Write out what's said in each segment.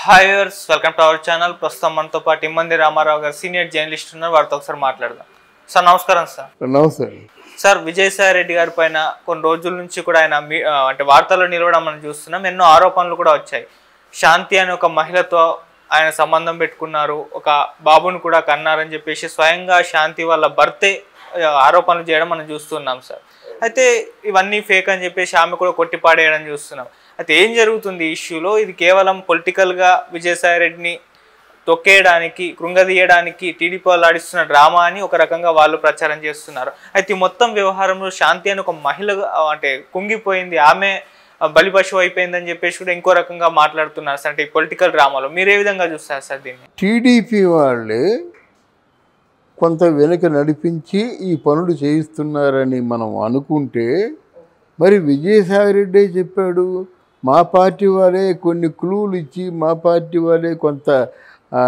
Hi viewers, welcome to our channel. ప్రస్తుతం మనతో పాటు ఇమ్మంది రామారావు గారు సీనియర్ జర్నలిస్ట్ ఉన్నారు. వారితో ఒకసారి మాట్లాడదాం. సార్ నమస్కారం. నమస్తే సార్, విజయసాయి రెడ్డి గారి పైన కొన్ని రోజుల నుంచి కూడా ఆయన అంటే వార్తల్లో నిలవడం మనం చూస్తున్నాం. ఎన్నో ఆరోపణలు కూడా వచ్చాయి. శాంతి అనే ఒక మహిళతో ఆయన సంబంధం పెట్టుకున్నారు, ఒక బాబుని కూడా కన్నారని చెప్పేసి స్వయంగా శాంతి వాళ్ళ భర్తే ఆరోపణలు చేయడం మనం చూస్తున్నాం సార్. అయితే ఇవన్నీ ఫేక్ అని చెప్పేసి ఆమె కూడా కొట్టిపాడేయడం చూస్తున్నాం. అయితే ఏం జరుగుతుంది ఈ ఇష్యూలో? ఇది కేవలం పొలిటికల్గా విజయసాయి రెడ్డిని తొక్కేయడానికి, కృంగదీయడానికి టీడీపీ వాళ్ళు ఆడిస్తున్న డ్రామా అని ఒక రకంగా వాళ్ళు ప్రచారం చేస్తున్నారు. అయితే ఈ మొత్తం వ్యవహారంలో శాంతి అని ఒక మహిళ అంటే కుంగిపోయింది, ఆమె బలిపశువు అయిపోయిందని చెప్పేసి కూడా ఇంకో రకంగా మాట్లాడుతున్నారు సార్. అంటే ఈ పొలిటికల్ డ్రామాలో మీరు ఏ విధంగా చూస్తారు సార్ దీన్ని? టీడీపీ వాళ్ళే కొంత వెనుక నడిపించి ఈ పనులు చేయిస్తున్నారని మనం అనుకుంటే, మరి విజయసాయి రెడ్డి చెప్పాడు, మా పార్టీ వాళ్ళే కొన్ని క్లూలు ఇచ్చి, మా పార్టీ వాళ్ళే కొంత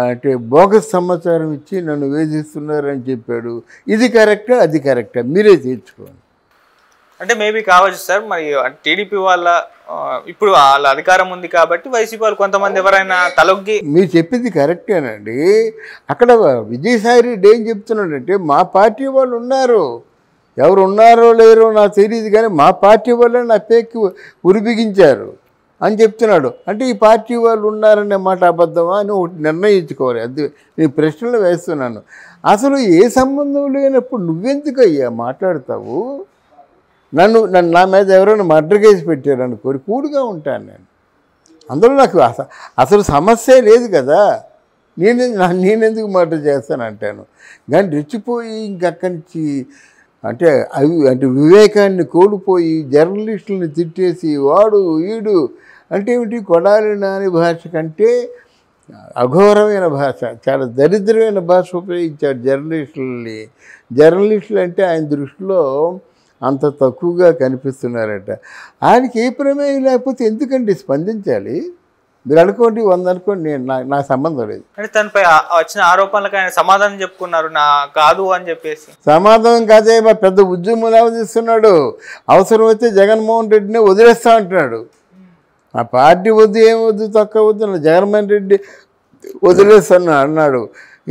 అంటే బోగస్ సమాచారం ఇచ్చి నన్ను వేధిస్తున్నారని చెప్పాడు. ఇది కరెక్టా, అది కరెక్టా? మీరే తీర్చుకోండి. అంటే మేబీ కావచ్చు సార్. మరి టీడీపీ వాళ్ళ ఇప్పుడు వాళ్ళ అధికారం ఉంది కాబట్టి వైసీపీ వాళ్ళు కొంతమంది ఎవరైనా తలొగ్గి. మీరు చెప్పింది కరెక్టేనండి. అక్కడ విజయసాయి రెడ్డి ఏం చెప్తున్నాడంటే, మా పార్టీ వాళ్ళు ఉన్నారు, ఎవరు ఉన్నారో లేరో నాకు తెలియదు కానీ మా పార్టీ వాళ్ళే నా పేక్కి ఉరిబిగించారు అని చెప్తున్నాడు. అంటే ఈ పార్టీ వాళ్ళు ఉన్నారనే మాట అబద్ధమా అని ఒకటి నిర్ణయించుకోవాలి. అది నేను ప్రశ్నలు వేస్తున్నాను. అసలు ఏ సంబంధం లేనప్పుడు నువ్వెందుకు అయ్యా మాట్లాడతావు? నన్ను నా మీద ఎవరైనా మర్డర్ కేసు పెట్టారు అనుకోని కూడుగా ఉంటాను నేను. అందులో నాకు అసలు సమస్య లేదు కదా. నేనెందుకు మర్డర్ చేస్తానంటాను. కానీ రెచ్చిపోయి ఇంకక్కడి నుంచి అంటే వివేకాన్ని కోల్పోయి జర్నలిస్టులను తిట్టేసి వాడు ఈడు అంటే ఏమిటి, కొడాలి నాని భాష కంటే అఘోరమైన భాష, చాలా దరిద్రమైన భాష ఉపయోగించాడు జర్నలిస్టులని. జర్నలిస్టులు అంటే ఆయన దృష్టిలో అంత తక్కువగా కనిపిస్తున్నారట. ఆయనకి ఏ ప్రమేయం లేకపోతే ఎందుకండి స్పందించాలి? మీరు అనుకోండి, 100 అనుకోండి, నేను నా సంబంధం లేదు. అంటే తనపై వచ్చిన ఆరోపణలకు ఆయన సమాధానం చెప్పుకున్నారు, నా కాదు అని చెప్పేసి. సమాధానం కాదే, మా పెద్ద ఉద్యమం లేవదీస్తున్నాడు. అవసరమైతే జగన్మోహన్ రెడ్డిని వదిలేస్తా అంటున్నాడు. ఆ పార్టీ వద్దు, ఏమొద్దు, తక్కువ వద్దు, జగన్మోహన్ రెడ్డి వదిలేస్తాను అన్నాడు.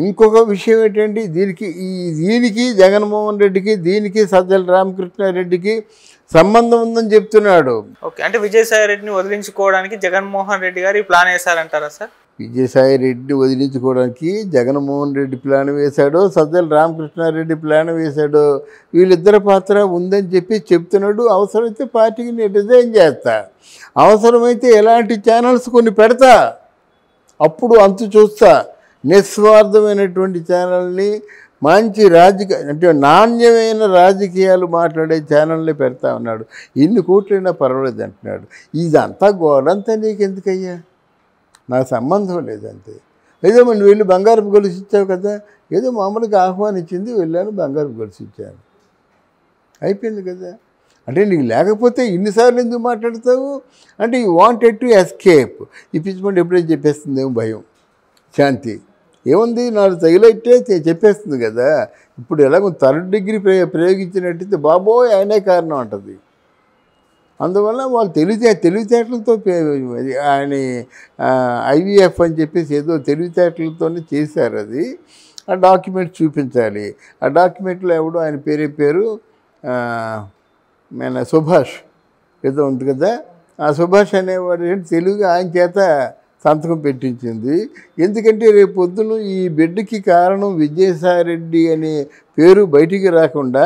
ఇంకొక విషయం ఏంటంటే, దీనికి జగన్మోహన్ రెడ్డికి, దీనికి సజ్జల రామకృష్ణారెడ్డికి సంబంధం ఉందని చెప్తున్నాడు. ఓకే, అంటే విజయసాయి రెడ్డిని వదిలించుకోవడానికి జగన్మోహన్ రెడ్డి గారు ఈ ప్లాన్ వేశారంటారా సార్? విజయసాయి రెడ్డిని వదిలించుకోవడానికి జగన్మోహన్ రెడ్డి ప్లాన్ వేశాడో, సజ్జల రామకృష్ణారెడ్డి ప్లాన్ వేశాడో, వీళ్ళిద్దరి పాత్ర ఉందని చెప్పి చెప్తున్నాడు. అవసరమైతే పార్టీకి నేను రిజైన్ చేస్తా, అవసరమైతే ఎలాంటి ఛానల్స్ కొన్ని పెడతా, అప్పుడు అంతు చూస్తా, నిస్వార్థమైనటువంటి ఛానల్ని, మంచి అంటే నాణ్యమైన రాజకీయాలు మాట్లాడే ఛానల్ని పెడతా ఉన్నాడు. ఎన్ని కోట్లైనా పర్వాలేదు అంటున్నాడు. ఇదంతా గోడంతా నీకు ఎందుకయ్యా? నాకు సంబంధం లేదంతే. ఏదో నువ్వు వెళ్ళి బంగారం గొలుసు ఇచ్చావు కదా, ఏదో మామూలుగా ఆహ్వానించింది, వెళ్ళాను, బంగారం గొలుసు ఇచ్చాను, అయిపోయింది కదా. అంటే నీకు లేకపోతే ఇన్నిసార్లు ఎందుకు మాట్లాడతావు? అంటే యూ వాంటెడ్ టు ఎస్కేప్. ఈ పిచ్చిమంటే ఎప్పుడైతే చెప్పేస్తుంది ఏమో భయం. శాంతి ఏముంది, నాకు తగిలట్టే చెప్పేస్తుంది కదా. ఇప్పుడు ఎలాగో 3rd డిగ్రీ ప్రయోగించినట్టయితే బాబోయ్ ఆయనే కారణం అంటుంది. అందువల్ల వాళ్ళు తెలివితేటలతో ఆయన IVF అని చెప్పేసి ఏదో తెలివితేటలతోనే చేశారు. అది ఆ డాక్యుమెంట్ చూపించాలి. ఆ డాక్యుమెంట్లో ఎవడో ఆయన పేరు మన సుభాష్ ఏదో ఉంది కదా, ఆ సుభాష్ అనేవాడు తెలుగుగా ఆయన చేత సంతకం పెట్టించింది. ఎందుకంటే రేపు పొద్దున ఈ బిడ్డకి కారణం విజయసాయి రెడ్డి అనే పేరు బయటికి రాకుండా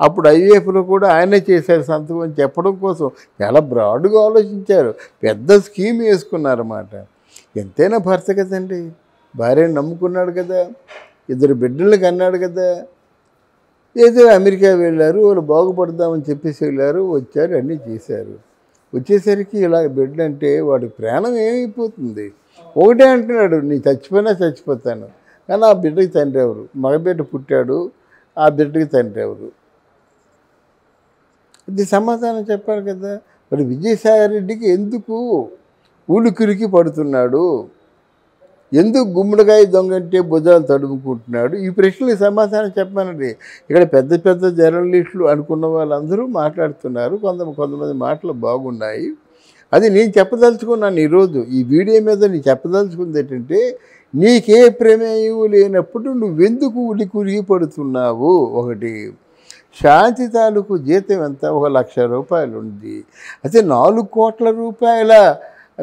అప్పుడు IVFలో కూడా ఆయనే చేశారు సంతకం అని చెప్పడం కోసం చాలా బ్రాడ్గా ఆలోచించారు. పెద్ద స్కీమ్ వేసుకున్నారన్నమాట. ఎంతైనా భర్త కదండి, భార్యను నమ్ముకున్నాడు కదా, 2 బిడ్డలు కన్నాడు కదా. ఏదో అమెరికా వెళ్ళారు, వాళ్ళు బాగుపడదామని చెప్పేసి వెళ్ళారు, వచ్చారు, అన్నీ చేశారు. వచ్చేసరికి ఇలా బిడ్డ అంటే వాడి ప్రాణం ఏమైపోతుంది? ఒకటే అంటున్నాడు, నీ చచ్చిపోయినా చచ్చిపోతాను, కానీ ఆ బిడ్డకి తండ్రి ఎవరు? మగబిడ్డ పుట్టాడు, ఆ బిడ్డకి తండ్రి ఎవరు? ఇది సమాధానం చెప్పాలి కదా. మరి విజయసాయి రెడ్డికి ఎందుకు ఉలికిరికి పడుతున్నాడు? ఎందుకు గుమ్మడికాయ దొంగంటే భుజాలు తడుముకుంటున్నాడు? ఈ ప్రశ్నలకు సమాధానం చెప్పానండి. ఇక్కడ పెద్ద పెద్ద జర్నలిస్టులు అనుకున్న వాళ్ళందరూ మాట్లాడుతున్నారు. కొంతమంది మాటలు బాగున్నాయి. అది నేను చెప్పదలుచుకున్నాను ఈరోజు ఈ వీడియో మీద నేను చెప్పదలుచుకుంది ఏంటంటే, నీకే ప్రమేయం లేనప్పుడు నువ్వెందుకు ఉలికులిగి పడుతున్నావు? ఒకటి, శాంతి తాలూకు జీతం ఎంత? 1,00,000 రూపాయలు ఉంది. అయితే 4 కోట్ల రూపాయల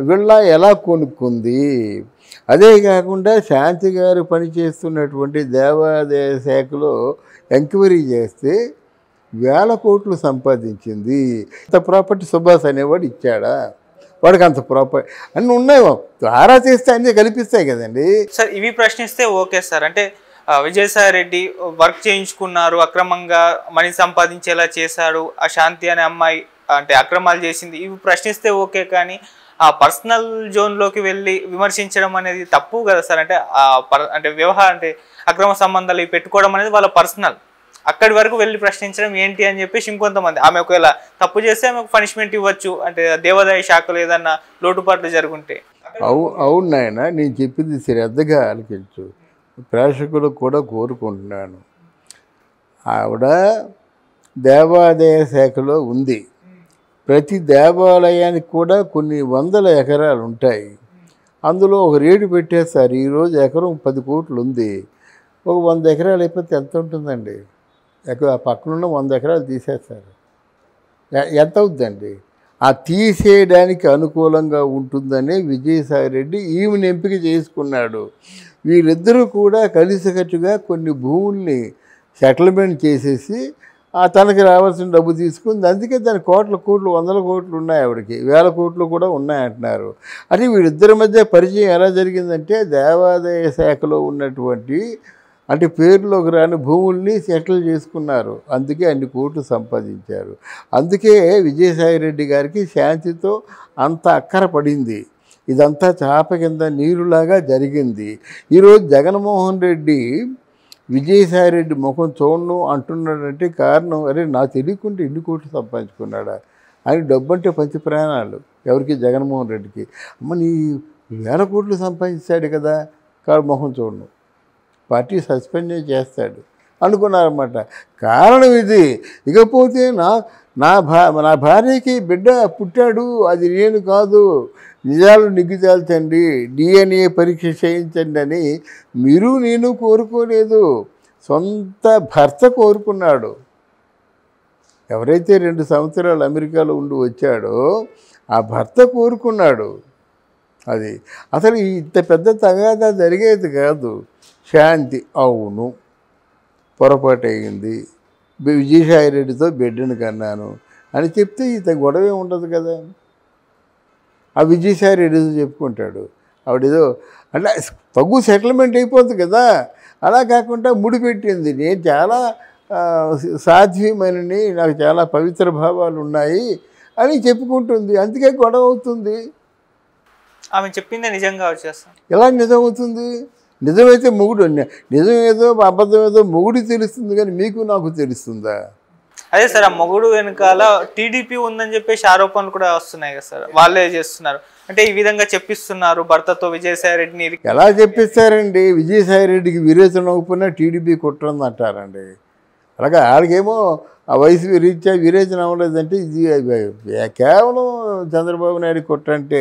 విల్లా ఎలా కొనుక్కుంది? అదే కాకుండా శాంతి గారు పనిచేస్తున్నటువంటి దేవాదాయ శాఖలో ఎంక్వైరీ చేస్తే 1,000 కోట్లు సంపాదించింది. అంత ప్రాపర్టీ సుభాష్ అనేవాడు ఇచ్చాడా? వాడికి అంత ప్రాపర్టీ అన్నీ ఉన్నాయో ద్వారా చేస్తే అన్నీ కల్పిస్తాయి కదండి. సార్ ఇవి ప్రశ్నిస్తే ఓకే సార్, అంటే విజయసాయి రెడ్డి వర్క్ చేయించుకున్నారు, అక్రమంగా మనీ సంపాదించేలా చేశాడు, ఆ శాంతి అనే అమ్మాయి అంటే అక్రమాలు చేసింది, ఇవి ప్రశ్నిస్తే ఓకే. కానీ ఆ పర్సనల్ జోన్లోకి వెళ్ళి విమర్శించడం అనేది తప్పు కదా సార్. అంటే అంటే వ్యవహారం అంటే అక్రమ సంబంధాలు ఇవి పెట్టుకోవడం అనేది వాళ్ళ పర్సనల్, అక్కడి వరకు వెళ్ళి ప్రశ్నించడం ఏంటి అని చెప్పేసి ఇంకొంతమంది, ఆమె ఒకవేళ తప్పు చేస్తే ఆమెకు పనిష్మెంట్ ఇవ్వచ్చు, అంటే దేవాదాయ శాఖలో ఏదన్నా లోటుపాట్లు జరుగుంటే. అవును నాయన, నేను చెప్పింది శ్రద్ధగా ఆలకించు, ప్రేక్షకులకు కూడా కోరుకుంటున్నాను. ఆవిడ దేవాదాయ శాఖలో ఉంది. ప్రతి దేవాలయానికి కూడా కొన్ని వందల ఎకరాలు ఉంటాయి. అందులో ఒక రేటు పెట్టేస్తారు. ఈరోజు ఎకరం 10 కోట్లు ఉంది. ఒక 100 ఎకరాలు అయిపోతే ఎంత ఉంటుందండి? ఆ పక్కనున్న 100 ఎకరాలు తీసేస్తారు. ఎంత అవుతుందండి? ఆ తీసేయడానికి అనుకూలంగా ఉంటుందని విజయసాయి రెడ్డి ఈమెను ఎంపిక చేసుకున్నాడు. వీళ్ళిద్దరూ కూడా కలిసికట్టుగా కొన్ని భూముల్ని సెటిల్మెంట్ చేసేసి తనకి రావాల్సిన డబ్బు తీసుకుంది. అందుకే దాని కోట్ల కోట్లు 100 కోట్లు ఉన్నాయి, ఆవిడకి 1000 కోట్లు కూడా ఉన్నాయంటున్నారు. అంటే వీళ్ళిద్దరి మధ్య పరిచయం ఎలా జరిగిందంటే, దేవాదాయ శాఖలో ఉన్నటువంటి అంటే పేరులోకి రాని భూముల్ని సెటిల్ చేసుకున్నారు. అందుకే అన్ని కోట్లు సంపాదించారు. అందుకే విజయసాయి రెడ్డి గారికి శాంతితో అంత అక్కర పడింది. ఇదంతా చాప కింద నీరులాగా జరిగింది. ఈరోజు జగన్మోహన్ రెడ్డి విజయసాయి రెడ్డి ముఖం చూడను అంటున్నాడంటే కారణం, అరే నాకు తెలియకుండా ఇన్ని కోట్లు సంపాదించుకున్నాడా? ఆయన డబ్బు అంటే పంచి ప్రాణాలు ఎవరికి? జగన్మోహన్ రెడ్డికి. అమ్మ నీ 1000 కోట్లు సంపాదించాడు కదా, కాదు ముఖం చూడను, పార్టీ సస్పెండ్ చేస్తాడు అనుకున్నారన్నమాట. కారణం ఇది. ఇకపోతే నా భార్యకి బిడ్డ పుట్టాడు, అది నేను కాదు, నిజాలు నిగ్గు తేల్చండి, DNA పరీక్ష చేయించండి అని మీరు నేను కోరుకోలేదు, సొంత భర్త కోరుకున్నాడు. ఎవరైతే 2 సంవత్సరాలు అమెరికాలో ఉండి వచ్చాడో ఆ భర్త కోరుకున్నాడు. అది అసలు ఇంత పెద్ద తగాదా జరిగేది కాదు. శాంతి అవును పొరపాటు అయ్యింది, విజయసాయి రెడ్డితో బిడ్డను కన్నాను అని చెప్తే ఇంత గొడవే ఉండదు కదా. ఆ విజయసాయి రెడ్డితో చెప్పుకుంటాడు, ఆవిడేదో అంటే తగ్గు సెటిల్మెంట్ అయిపోతుంది కదా. అలా కాకుండా ముడిపెట్టింది, నేను చాలా సాధ్యమని, నాకు చాలా పవిత్ర భావాలు ఉన్నాయి అని చెప్పుకుంటుంది. అందుకే గొడవ అవుతుంది. ఆమె చెప్పిందే నిజంగా వచ్చేస్తాం. ఎలా నిజం అవుతుంది? నిజమైతే మొగుడు, నిజం ఏదో అబద్ధం ఏదో మొగుడికి తెలుస్తుంది, కానీ మీకు నాకు తెలుస్తుందా? అదే సార్, ఆ మొగుడు వెనకాల టీడీపీ ఉందని చెప్పేసి ఆరోపణలు కూడా వస్తున్నాయి కదా సార్, వాళ్ళే చేస్తున్నారు అంటే ఈ విధంగా చెప్పిస్తున్నారు భర్తతో విజయసాయి రెడ్డిని. ఎలా చెప్పిస్తారండి? విజయసాయి రెడ్డికి విరేచన అవ్వకపోయినా టీడీపీ కుట్రంది అంటారండి. అలాగే వాళ్ళకేమో ఆ వయసు రీత్యా విరేచన అవ్వలేదంటే ఇది కేవలం చంద్రబాబు నాయుడు కుట్రంటే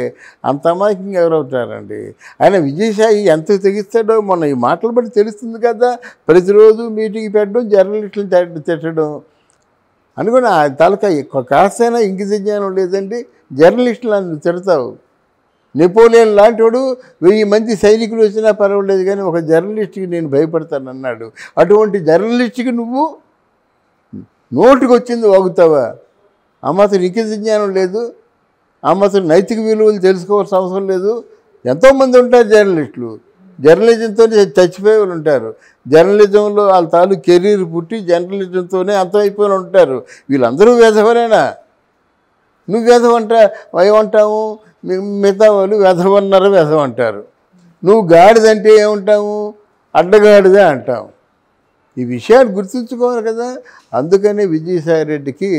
అంత అమాయకంగా ఎవరవుతారండి? ఆయన విజయసాయి ఎంత తెగిస్తాడో మొన్న ఈ మాటలు బట్టి తెలుస్తుంది కదా. ప్రతిరోజు మీటింగ్ పెట్టడం, జర్నలిస్టులను తిట్టడం అనుకుని ఆ తలకాయ కాస్తైనా ఇంగిత జ్ఞానం లేదండి. జర్నలిస్టులను తిడతావు. నెపోలియన్ లాంటివాడు 1000 మంది సైనికులు వచ్చినా పర్వాలేదు, కానీ ఒక జర్నలిస్ట్కి నేను భయపడతానన్నాడు. అటువంటి జర్నలిస్ట్కి నువ్వు నోటికి వచ్చింది వాగుతావా? ఆ మాత్రం ఇంగిత జ్ఞానం లేదు, ఆ మాత్రం నైతిక విలువలు తెలుసుకోవాల్సిన అవసరం లేదు. ఎంతోమంది ఉంటారు జర్నలిస్టులు, జర్నలిజంతో చచ్చిపోయే వాళ్ళు ఉంటారు. జర్నలిజంలో వాళ్ళ తాలూకు కెరీర్ పుట్టి జర్నలిజంతోనే అంతమైపోయిన ఉంటారు. వీళ్ళందరూ వేధవనేనా? నువ్వు వేధవంట ఏమంటావు? మిగతా వాళ్ళు వేధవన్నారు వేధవంటారు. నువ్వు గాడిదంటే ఏమంటావు? అడ్డగాడిదే అంటావు. ఈ విషయాలు గుర్తుంచుకోవాలి కదా. అందుకనే విజయసాయి రెడ్డికి